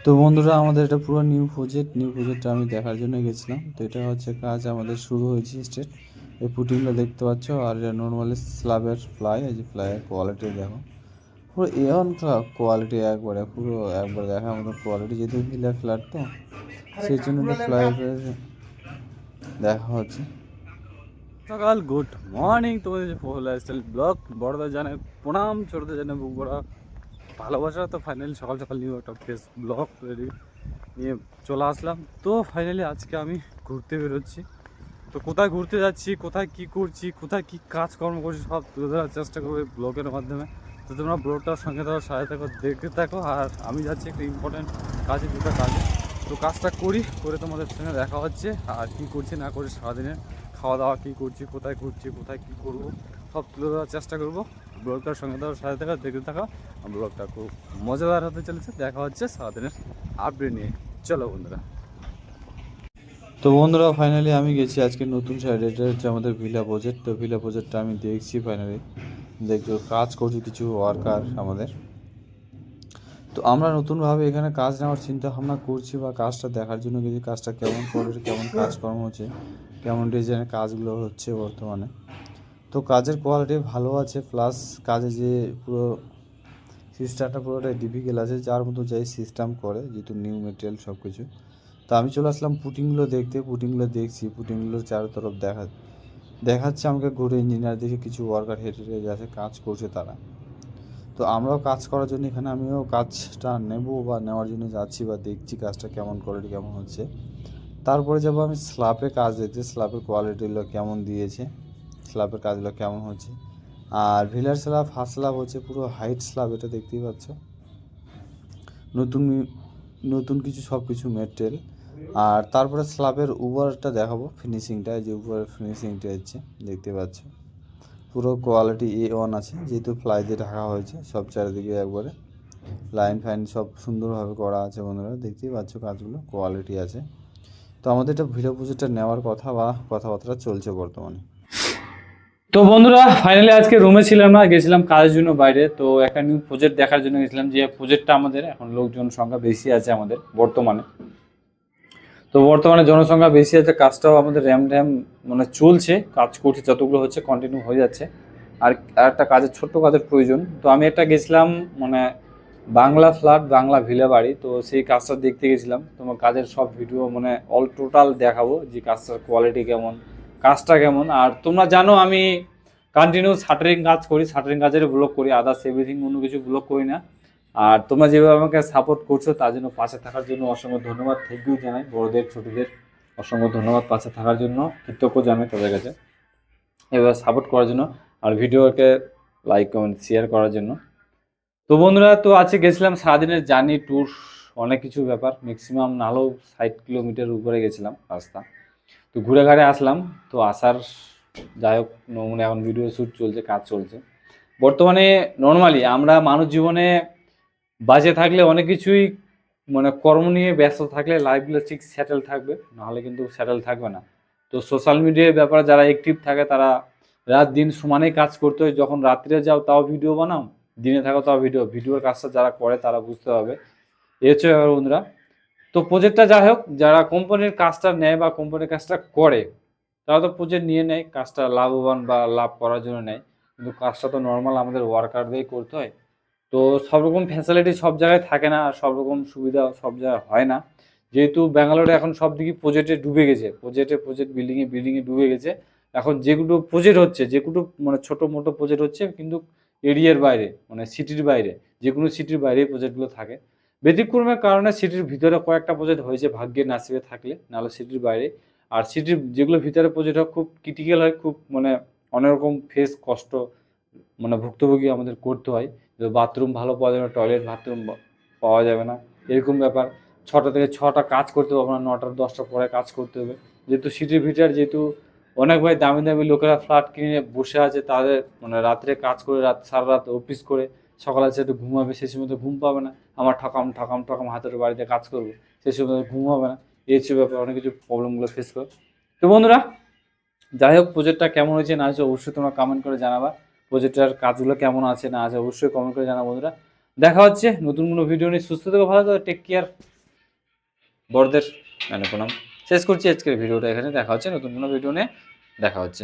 তো বন্ধুরা, আমাদের এটা পুরো নিউ প্রজেক্টটা আমি দেখার জন্য গেছিলাম। তো এটা হচ্ছে কাজ আমাদের শুরু হয়েছে স্টেট। এই পুটিংটা দেখতে পাচ্ছ, আর এটা নর্মালি স্ল্যাবের ফ্লাই, এই যে ফ্লাইয়ের কোয়ালিটি দেখো, পুরো এমন কোয়ালিটি একবার দেখার মতো কোয়ালিটি, যেহেতু ভিলা ফ্ল্যাট তো সেই জন্য এটা ফ্লাই দেখা হচ্ছে। সকাল গুড মর্নিং, তোমাদের যে লাইফস্টাইল ব্লগ, বড়দের জানে প্রণাম, ছোটদের জানে বুক বড় ভালোবাসা। তো ফাইনালি সকাল সকাল নিউ একটা ফেস ব্লগ রেডি নিয়ে চলে আসলাম। তো ফাইনালি আজকে আমি ঘুরতে বেরোচ্ছি। তো কোথায় ঘুরতে যাচ্ছি, কোথায় কি করছি, কোথায় কি কাজকর্ম করছি, সব তুলে ধরার চেষ্টা করবো এই ব্লগের মাধ্যমে। তো তোমরা ব্লগটার সঙ্গে ধরো সাথে থাকো, দেখতে থাকো। আর আমি যাচ্ছি একটা ইম্পর্টেন্ট কাজে, দুটো কাজে। তো কাজটা করে তোমাদের সঙ্গে দেখা হচ্ছে। আর কি করছি না করছি সারাদিনে, খাওয়া দাওয়া কী করছি, কোথায় ঘুরছি, কোথায় কী করবো, সব তুলে ধরার চেষ্টা করবো। ব্লগটার সঙ্গে ধরো সাথে থাকা, দেখতে থাকা। ব্লগটা খুব মজাদার হতে চলেছে। দেখা হচ্ছে সারাদিনের আপডেট নিয়ে। চলো বন্ধুরা। তো বন্ধুরা, ফাইনালি আমি গেছি আজকে নতুন সাইডে। এটা হচ্ছে আমাদের ভিলা প্রজেক্ট। তো ভিলা প্রজেক্টটা আমি দেখছি, ফাইনালি দেখতে কাজ করছি কিছু ওয়ার্কার আমাদের। তো আমরা নতুনভাবে এখানে কাজ নেওয়ার চিন্তা ভাবনা করছি, বা কাজটা দেখার জন্য গেছি, কাজটা কেমন করে, কেমন কাজকর্ম হচ্ছে, কেমন ডিজাইনের কাজগুলো হচ্ছে বর্তমানে। তো কাজের কোয়ালিটি ভালো আছে, প্লাস কাজে যে পুরো সিস্টেমটা পুরোটাই ডিফিকাল্ট আছে, যার মতো যাই সিস্টেম করে, যেহেতু নিউ মেটেরিয়াল সব কিছু। তো আমি চলে আসলাম পুটিংগুলো দেখতে, পুটিংগুলো দেখছি, পুটিংগুলোর চারতরফ দেখাচ্ছে আমাকে ঘুরে। ইঞ্জিনিয়ার দেখে কিছু ওয়ার্কার হেঁটে যাচ্ছে, কাজ করছে তারা। তো আমরাও কাজ করার জন্য এখানে আমিও কাজটা নেব বা নেওয়ার জন্য যাচ্ছি, বা দেখছি কাজটা কেমন কোয়ালিটি কেমন হচ্ছে। তারপরে যাব আমি স্ল্যাবে কাজ দেখতে, স্ল্যাবের কোয়ালিটিগুলো কেমন দিয়েছে, স্ল্যাবের কাজগুলো কেমন হচ্ছে। আর ভিলার স্ল্যাব ফার্স্ট স্ল্যাব হচ্ছে পুরো হাইট স্ল্যাব, এটা দেখতেই পাচ্ছ। নতুন নতুন কিছু সব কিছু মেটেরিয়াল। আর তারপরে স্ল্যাবের উপরটা দেখাবো, ফিনিশিংটা, যে উপরের ফিনিশিংটা হচ্ছে দেখতে পাচ্ছ। পুরো কোয়ালিটি A1 আছে, যেহেতু ফ্লাই দিয়ে ঢাকা হয়েছে সব চারিদিকে, একবারে লাইন ফাইন সব সুন্দরভাবে করা আছে। বন্ধুরা দেখতেই পাচ্ছ কাজগুলো কোয়ালিটি আছে। তো আমাদের এটা ভিডিও প্রজেক্টটা নেওয়ার কথা বা কথাবার্তা চলছে বর্তমানে। তো বন্ধুরা, ফাইনালি আজকে রুমে ছিলাম না, গেছিলাম কাজের জন্য বাইরে। তো একটা নিউ প্রজেক্ট দেখার জন্য গেছিলাম, যে প্রজেক্টটা আমাদের এখন লোকজন সংখ্যা বেশি আছে আমাদের বর্তমানে। তো বর্তমানে জনসংখ্যা বেশি আছে, কাজটাও আমাদের র্যাম মানে চলছে, কাজ করছে, যতগুলো হচ্ছে কন্টিনিউ হয়ে যাচ্ছে। আর একটা কাজের ছোট্ট কাজের প্রয়োজন। তো আমি একটা গেছিলাম মানে বাংলা ফ্ল্যাট, বাংলা ভিলা বাড়ি। তো সেই কাজটা দেখতে গেছিলাম। তোমার কাজের সব ভিডিও মানে অল টোটাল দেখাবো, যে কাজটার কোয়ালিটি কেমন, কাজটা কেমন। আর তোমরা জানো আমি কন্টিনিউ শাটারিং কাজ করি, শাটারিং কাজের ব্লগ করি, আদার্স এভরিথিং অন্য কিছু ব্লগ করি না। আর তোমরা যেভাবে আমাকে সাপোর্ট করছো তার জন্য, পাশে থাকার জন্য অসংখ্য ধন্যবাদ, থ্যাংক ইউ জানাই। বড়দের ছোটদের অসংখ্য ধন্যবাদ, পাশে থাকার জন্য কৃতজ্ঞ জানাই তাদের কাছে, এভাবে সাপোর্ট করার জন্য, আর ভিডিওকে লাইক কমেন্ট শেয়ার করার জন্য। তো বন্ধুরা, তো আজকে গেছিলাম সারাদিনের জার্নি ট্যুর, অনেক কিছু ব্যাপার, ম্যাক্সিমাম নাহলেও 60 কিলোমিটার উপরে গেছিলাম রাস্তা। তো ঘুরে ঘাড়ে আসলাম। তো আসার যাই হোক, নমুনা এখন ভিডিও শ্যুট চলছে, কাজ চলছে বর্তমানে। নর্মালি আমরা মানুষ জীবনে বাঁচে থাকলে অনেক কিছুই মানে কর্ম নিয়ে ব্যস্ত থাকলে লাইফগুলো ঠিক সেটেল থাকবে, নাহলে কিন্তু সেটেল থাকবে না। তো সোশ্যাল মিডিয়ার ব্যাপারে যারা অ্যাক্টিভ থাকে তারা রাত দিন সমানেই কাজ করতে হয়। যখন রাত্রে যাও তাও ভিডিও বানাও, দিনে থাকো তাও ভিডিওর কাজটা যারা করে তারা বুঝতে হবে। এই হচ্ছে ব্যাপার বন্ধুরা। তো প্রজেক্টটা যাই হোক, যারা কোম্পানির কাজটা নেয় বা কোম্পানির কাজটা করে, তারা তো প্রজেক্ট নিয়ে নেয়, কাজটা লাভবান বা লাভ করার জন্য নেয়। কিন্তু কাজটা তো নর্মাল আমাদের ওয়ার্কারদেরই করতে হয়। তো সব রকম ফ্যাসিলিটি সব জায়গায় থাকে না, আর সব রকম সুবিধা সব জায়গায় হয় না। যেহেতু ব্যাঙ্গালোরে এখন সব দিকে প্রজেক্টে ডুবে গেছে, প্রজেক্ট বিল্ডিংয়ে ডুবে গেছে। এখন যেগুলো প্রজেক্ট হচ্ছে, যেগুলো মানে ছোটো মোটো প্রজেক্ট হচ্ছে, কিন্তু এরিয়ার বাইরে মানে সিটির বাইরে, যে কোনো সিটির বাইরে প্রজেক্টগুলো থাকে। ব্যতিক্রমের কারণে সিটির ভিতরে কয়েকটা প্রজেক্ট হয়েছে, ভাগ্যের নাসিবে থাকলে, নাহলে সিটির বাইরে। আর সিটির যেগুলো ভিতরে প্রজেক্ট হয় খুব ক্রিটিক্যাল হয়, খুব মানে অনেক রকম ফেস কষ্ট মানে ভুক্তভোগী আমাদের করতে হয়। বাথরুম ভালো পাওয়া যাবে না, টয়লেট বাথরুম পাওয়া যাবে না, এরকম ব্যাপার। 6টা থেকে 6টা কাজ করতে হবে, আপনার 9টা 10টা পরে কাজ করতে হবে। যেহেতু সিটির ভিতর, যেহেতু অনেক ভাই দামি দামি লোকেরা ফ্ল্যাট কিনে বসে আছে, তাদের মানে রাত্রে কাজ করে, সারা রাত অফিস করে সকালে একটু ঘুমাবে, সেই সময় তো ঘুম পাবে না। আমার ঠকাম হাতের বাড়িতে কাজ করবে, সেই সময় ঘুম হবে না। এই হচ্ছে ব্যাপার, অনেক কিছু প্রবলেমগুলো ফেস করে। তো বন্ধুরা, যাই হোক, প্রজেক্টটা কেমন হয়েছে না হয়েছে অবশ্যই তোমরা কমেন্ট করে জানাবা। প্রজেক্টটার কাজগুলো কেমন আছে না আছে অবশ্যই কমেন্ট করে জানাবো বন্ধুরা। দেখা হচ্ছে নতুন কোনো ভিডিও নিয়ে। সুস্থ থেকো, ভালো থেকো, টেক কেয়ার। বড়দের মানে প্রণাম। শেষ করছি আজকের ভিডিওটা এখানে, দেখা হচ্ছে নতুন কোনো ভিডিও নিয়ে, দেখা হচ্ছে।